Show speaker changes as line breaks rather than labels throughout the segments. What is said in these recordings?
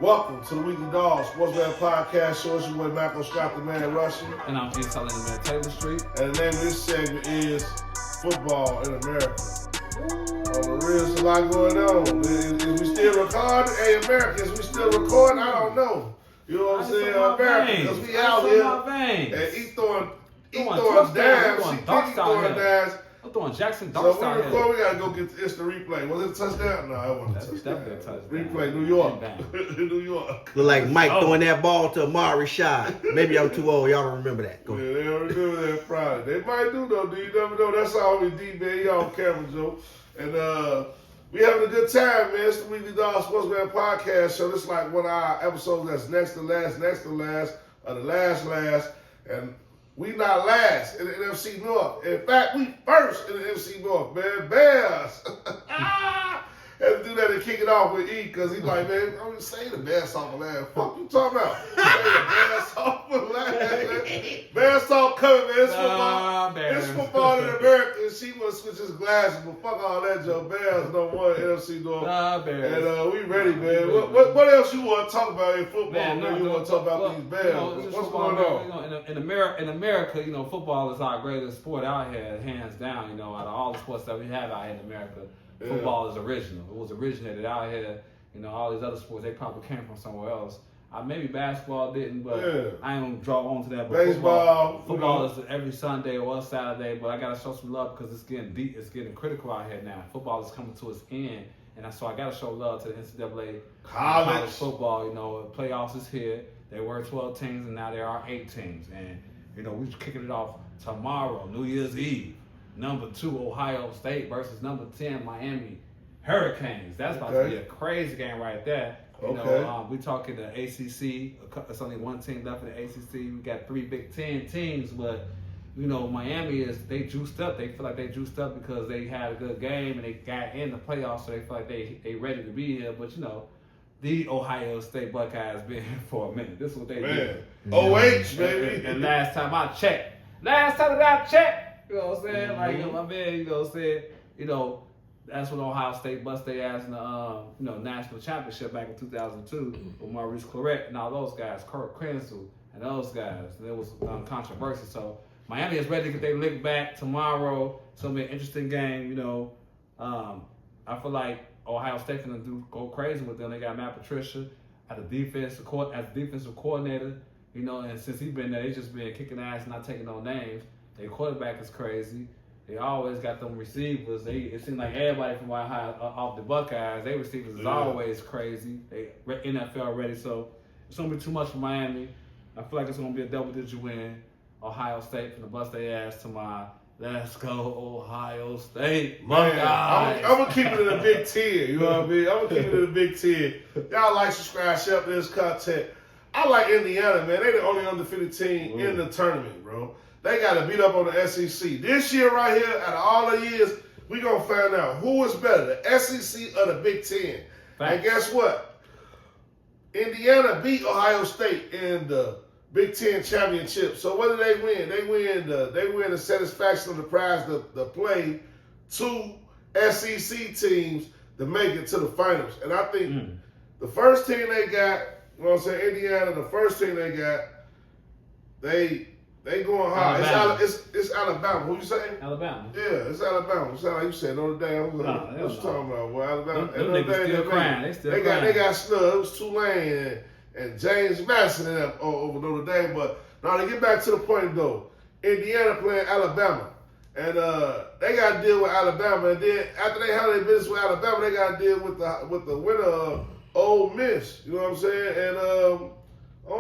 Welcome to the Weekly Dog Sports Man Podcast Show. It's your boy Malcolm Scott, the man Russian.
And I'm G. Salim, the man Taylor Street.
And the name of this segment is Football in America. On the real, there's a lot going on. Is we still recording? Hey, Americans, we still recording? I don't know. You know what I'm saying? America, because we out here. And he throwing dimes. She keep throwing dimes.
I'm throwing Jackson
So
Dunks
we
out
record,
here.
we gotta go get the instant replay. Was it a touchdown? No, it wasn't a touchdown.
Definitely a touchdown.
Replay, New York. New York.
Look like Mike throwing that ball to Amari Rashad. Maybe I'm too old. Y'all don't remember that. Go
Yeah,
ahead.
they don't remember that Friday. They might do though, you never know. That's all we D, man. Y'all on camera, Joe. And we having a good time, man. It's the Weekly Dog Sports Man Podcast Show. This is like one of our episodes that's next to last, or the last. And we not last in the NFC North. In fact, we first in the NFC North, man. Bears. Had to do that and kick it off with E, because he's like, man, I'm just saying the Bears talk for last. Fuck you talking about? Say the Bears talk for last, man. Bears talk coming, man. It's football. It's football in America. And she want to switch his glasses, but fuck all that, Joe. Bears don't want NFC North.
Bears.
And we ready, man. What else you want to talk about in football, man? You want to talk about these Bears? What's going on?
In America, you know, football is our greatest sport out here, hands down. You know, out of all the sports that we have out here in America, football is original. It was originated out here. You know, all these other sports, they probably came from somewhere else. Maybe basketball didn't, but I ain't gonna draw on to that. But football is every Sunday or Saturday. But I gotta show some love because it's getting deep. It's getting critical out here now. Football is coming to its end, and so I gotta show love to the NCAA college football. You know, playoffs is here. There were 12 teams, and now there are 8 teams. And you know, we're kicking it off tomorrow, New Year's Eve. Number 2, Ohio State versus number 10, Miami Hurricanes. That's about to be a crazy game right there. You know, we talking the ACC. It's only one team left in the ACC. We got 3 Big Ten teams, but you know, Miami they juiced up. They feel like they juiced up because they had a good game and they got in the playoffs, so they feel like they ready to be here. But you know, the Ohio State Buckeyes been here for a minute. This is what they do.
OH, baby.
And last time I checked, you know what I'm saying? Like, my man, you know what I'm saying? You know, that's when Ohio State bust their ass in the national championship back in 2002 with Maurice Claret and all those guys, Kurt Krenzel and those guys. And it was controversial. So Miami is ready to get their lick back tomorrow. It's gonna be an interesting game. You know, I feel like Ohio State gonna go crazy with them. They got Matt Patricia as defensive coordinator. You know, and since he's been there, they just been kicking ass and not taking no names. Their quarterback is crazy. They always got them receivers. It seems like everybody from Ohio off the Buckeyes, their receivers is always crazy. They NFL ready, so it's gonna be too much for Miami. I feel like it's gonna be a double-digit win. Ohio State finna bust their ass tomorrow. Let's go, Ohio State.
I'm gonna keep it in the Big Ten. You know what I mean? I'm gonna keep it in the Big Ten. Y'all like, subscribe, share up this content. I like Indiana, man. They the only undefeated team in the tournament, bro. They got to beat up on the SEC. This year right here, out of all the years, we going to find out who is better, the SEC or the Big Ten. Thanks. And guess what? Indiana beat Ohio State in the Big Ten championship. So what do they win? They win the satisfaction of the prize to play 2 SEC teams to make it to the finals. And I think the first team they got, you know what I'm saying, Indiana, the first team they got, they going high. It's Alabama. Who you saying?
Alabama.
Yeah, it's Alabama. It sound like you said Notre Dame. What you talking about? Well, Alabama.
Them niggas still crying.
They got snubbed. It was Tulane and James Madison in that over Notre Dame. But now to get back to the point though, Indiana playing Alabama, and they got to deal with Alabama. And then after they handle their business with Alabama, they got to deal with the winner of Ole Miss. You know what I'm saying? And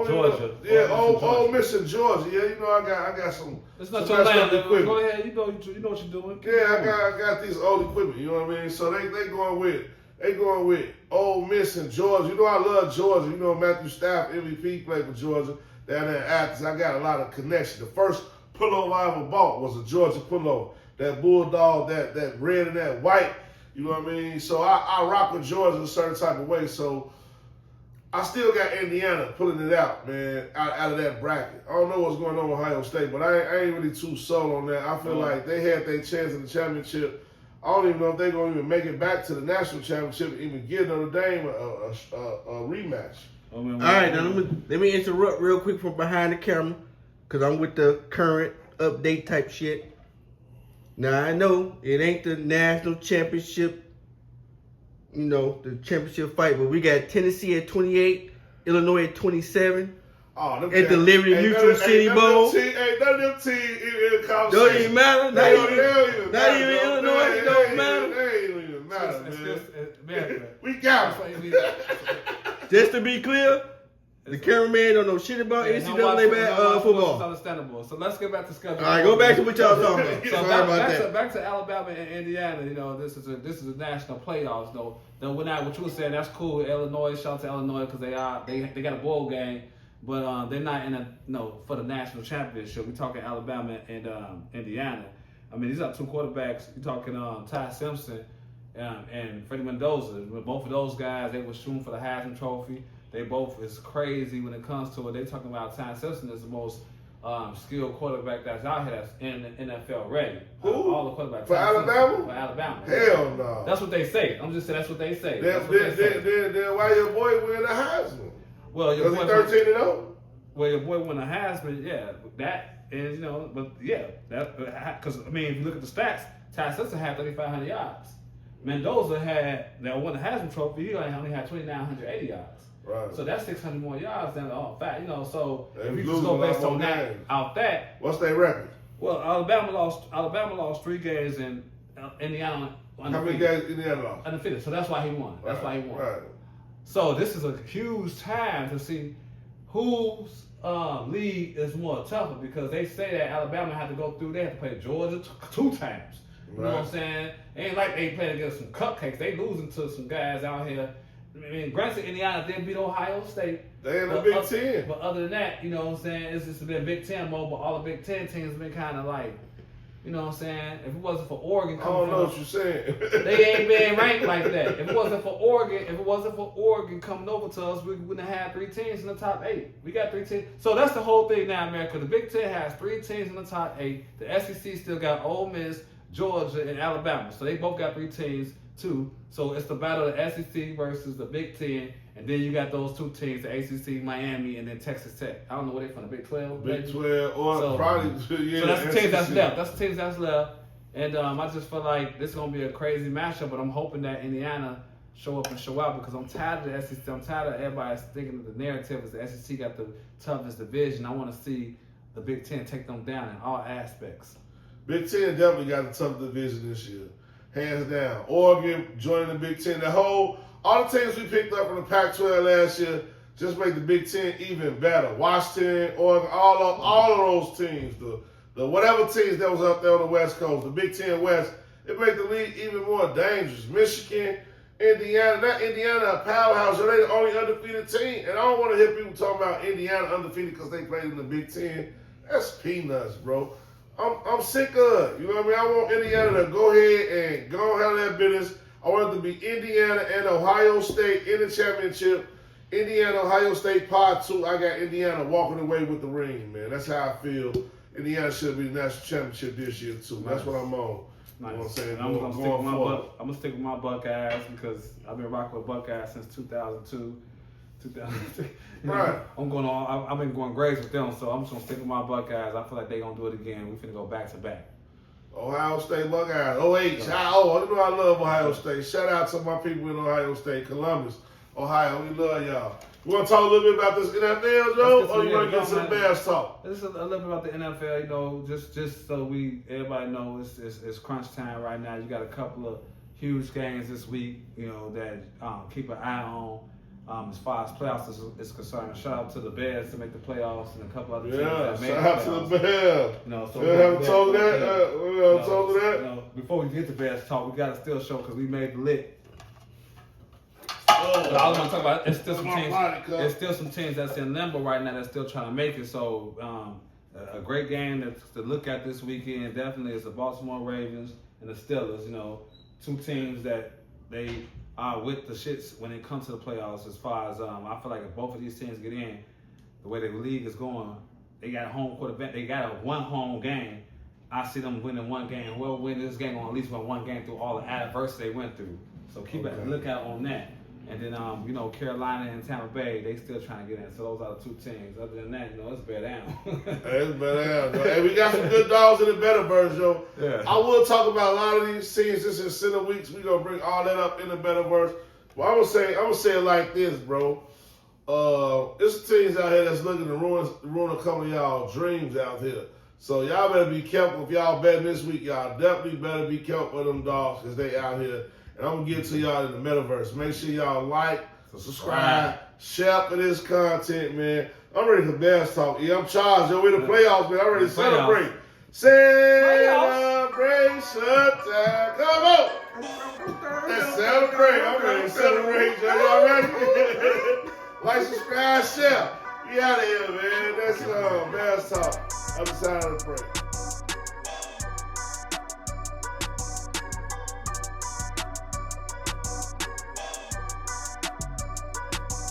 Georgia.
Ole Miss and Georgia. Yeah, you know I got some.
It's not your land. Go ahead. You know what you're doing.
Yeah, I got these old equipment. You know what I mean? So they going with Ole Miss and Georgia. You know I love Georgia. You know Matthew Stafford, MVP, played for Georgia down there in Athens. I got a lot of connection. The first pullover I ever bought was a Georgia pullover. That bulldog, that red and that white. You know what I mean? So I rock with Georgia in a certain type of way. So I still got Indiana pulling it out, man, out of that bracket. I don't know what's going on with Ohio State, but I ain't really too sold on that. I feel like they had their chance in the championship. I don't even know if they're going to even make it back to the national championship and even give Notre Dame a rematch.
All right, now let me interrupt real quick from behind the camera because I'm with the current update type shit. Now, I know it ain't the national championship, the championship fight, but we got Tennessee at 28, Illinois at 27.
Oh,
at the Liberty Mutual City Bowl.
None of them teams in conversation.
Don't even matter. Not even Illinois. It don't matter.
They ain't even matter, man. We got it.
Just to be clear, the cameraman don't know shit about NCAA football.
It's understandable. So let's get back to schedule.
All right, go back to what y'all talking about.
So
Sorry about that.
Back to Alabama and Indiana. This is a national playoffs. Though what you were saying, that's cool. Illinois, shout out to Illinois because they got a bowl game. But they're not in for the national championship. We're talking Alabama and Indiana. I mean, these are two quarterbacks. You're talking Ty Simpson and Freddie Mendoza. Both of those guys, they were shooting for the Heisman Trophy. They both is crazy when it comes to it. They're talking about Ty Simpson is the most skilled quarterback that's out here that's in the NFL ready. All the quarterbacks.
For Alabama?
For Alabama.
Hell no.
That's what they say. I'm just saying that's what they say.
Then why your boy win the Heisman?
Well, your boy
13-0.
Well, your boy won a Heisman, yeah. That is, but yeah, because I mean, if you look at the stats, Ty Simpson had 3,500 yards. Mendoza that won the Heisman Trophy. He only had 2,980 yards.
Right.
So that's 600 more yards than all fact, So
if
you just go based on that,
what's their record?
Well, Alabama lost 3 games, and Indiana undefeated.
How many games Indiana lost?
Undefeated. So that's why he won. That's why he won.
Right.
So this is a huge time to see whose league is more tougher because they say that Alabama had to go through. They had to play Georgia 2 times. You know what I'm saying? It ain't like they playing against some cupcakes. They losing to some guys out here. I mean, granted, Indiana did beat Ohio State.
They in the Big Ten.
But other than that, you know what I'm saying? It's just been Big Ten mode, but all the Big Ten teams have been kind of like, you know what I'm saying? If it wasn't for Oregon
I don't know what you're saying.
They ain't been ranked like that. If it wasn't for Oregon coming over to us, we wouldn't have had 3 teams in the top 8. We got 3 teams. So that's the whole thing now, America. The Big Ten has 3 teams in the top 8. The SEC still got Ole Miss, Georgia, and Alabama. So they both got 3 teams too. So it's the battle of the SEC versus the Big Ten. And then you got those 2 teams, the ACC, Miami, and then Texas Tech. I don't know where they're from, the Big 12?
Big 12, or probably, yeah.
So that's the teams that's left. That's the teams that's left. And I just feel like this is going to be a crazy matchup, but I'm hoping that Indiana show up and show out because I'm tired of the SEC. I'm tired of everybody thinking that the narrative is the SEC got the toughest division. I want to see the Big Ten take them down in all aspects.
Big Ten definitely got a tough division this year. Hands down. Oregon joining the Big Ten. All the teams we picked up from the Pac-12 last year just make the Big Ten even better. Washington, Oregon, all of those teams, the whatever teams that was up there on the West Coast, the Big Ten West, it made the league even more dangerous. Michigan, Indiana, a powerhouse. So they're the only undefeated team. And I don't want to hear people talking about Indiana undefeated because they played in the Big Ten. That's peanuts, bro. I'm sick of it. You know what I mean? I want Indiana to go ahead and go and handle that business. I want it to be Indiana and Ohio State in the championship. Indiana, Ohio State Part 2. I got Indiana walking away with the ring, man. That's how I feel. Indiana should be the national championship this year, too. Nice. That's what I'm on.
Nice.
You know what I'm saying?
I'm going to stick with my Buckeyes because I've been rocking with Buckeyes since 2002.
Right.
I've been going grades with them, so I'm just going to stick with my Buckeyes. I feel like they're going to do it again. We're finna go back to back.
Ohio State Buckeyes. You know I love Ohio State. Shout out to my people in Ohio State, Columbus, Ohio. We love y'all. You want to talk a little bit about this NFL, Joe, or you want to get some Bears talk?
This is a little bit about the NFL, just so everybody knows it's crunch time right now. You got a couple of huge games this week, that keep an eye on. As far as playoffs is concerned, shout out to the Bears to make the playoffs and a couple other teams that made the playoffs.
Shout out to the Bears.
We
haven't told that.
Before we get to Bears talk, we got to still show because we made the lit. But I was going to talk about there's still some teams that's in limbo right now that's still trying to make it. So a great game to look at this weekend definitely is the Baltimore Ravens and the Steelers. 2 teams that they are with the shits when it comes to the playoffs. As far as I feel like if both of these teams get in, the way the league is going, they got a home court event. They got a 1 home game I see them winning one game. Whoever win this game will at least win one game through all the adversity they went through. So keep a lookout on that. And then, you know, Carolina and Tampa Bay, they still trying to get in. So those are the two teams. Other than that, you know, it's bear down.
Hey, it's bear down. Hey, we got some good dogs in the Betterverse, yo.
Yeah.
I will talk about a lot of these teams. This is Center Weeks. We gonna bring all that up in the Betterverse. Well, I'm gonna say it like this, bro. There's teams out here that's looking to ruin a couple of y'all dreams out here. So y'all better be careful if y'all betting this week. Y'all definitely better be careful with them dogs because they out here. And I'm going to get to y'all in the Metaverse. Make sure y'all like, subscribe, share for this content, man. I'm ready for Bears talk. Yeah, I'm charged. Yo, we're in the playoffs, man. I'm ready to celebrate. Celebration time. Come on. Let's celebrate. I'm ready to celebrate. Y'all ready? Like, subscribe, share. We out of here, man. That's Bears talk. Other side of the break.